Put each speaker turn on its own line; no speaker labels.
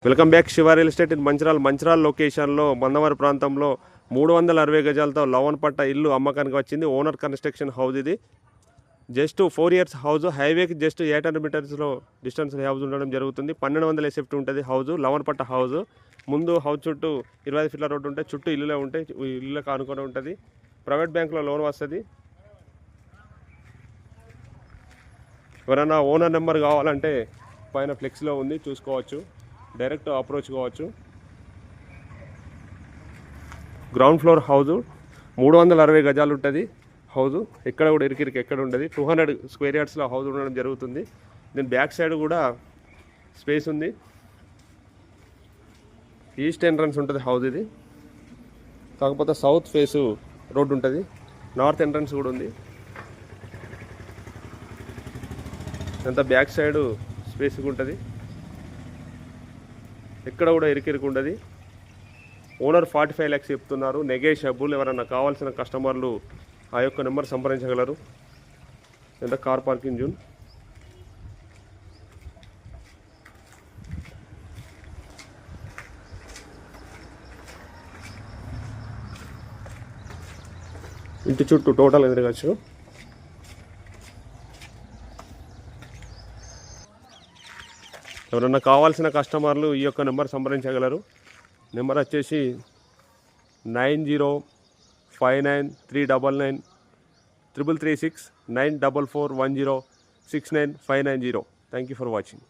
Welcome back Shiva real estate in Mancherial లొకేషన్లో మందమరి ప్రాంతంలో 360 గజాలతో లవన్ పట్ట ఇల్లు అమ్మకానికి వచ్చింది. ఓనర్ కన్స్ట్రక్షన్ హౌస్ ఇది. Just 4 years house. హైవేకి జస్ట్ 800 మీటర్స్లో డిస్టెన్స్ హౌస్ ఉండడం జరుగుతుంది. 1200 SFT ఉంటుంది హౌస్. లవన్ పట్ట హౌస్. ముందు హౌస్ చుట్టూ 25 ఫీట్ల రోడ్డు ఉంటాయి. చుట్టూ ఇల్లులే ఉంటాయి. ఇల్లులకు ఆనుకొని ఉంటుంది. ప్రైవేట్ బ్యాంకులో లోన్ వస్తుంది. ఎవరైనా ఓనర్ నెంబర్ కావాలంటే పైన ఫ్లెక్స్లో ఉంది, చూసుకోవచ్చు. డైరెక్ట్ అప్రోచ్ కావచ్చు. గ్రౌండ్ ఫ్లోర్ హౌజు 360 గజాలు ఉంటుంది హౌజు. ఎక్కడ కూడా ఇరికిరికి ఎక్కడ ఉండదు. 200 స్క్వేర్ యార్డ్స్లో హౌస్ ఉండడం జరుగుతుంది. దీని బ్యాక్ సైడ్ కూడా స్పేస్ ఉంది. ఈస్ట్ ఎంట్రన్స్ ఉంటుంది హౌస్ ఇది. కాకపోతే సౌత్ ఫేసు రోడ్డు ఉంటుంది. నార్త్ ఎంట్రన్స్ కూడా ఉంది. అంతా బ్యాక్ సైడ్ స్పేస్ ఉంటుంది. ఎక్కడ కూడా ఇరికిరికి ఉండదు. ఓనర్ 45 lakhs చెప్తున్నారు. నెగోషియబుల్. ఎవరన్నా కావాల్సిన కస్టమర్లు ఆ యొక్క నెంబర్ సంప్రదించగలరు. ఎంత కార్ పార్కింగ్ జోన్. ఇంటి చుట్టూ టోటల్ ఎదురుగచ్చు. ఎవరన్నా కావాల్సిన కస్టమర్లు ఈ యొక్క నెంబర్ సంప్రదించగలరు. నెంబర్ వచ్చేసి 9059399336 94410695990. Thank you for watching.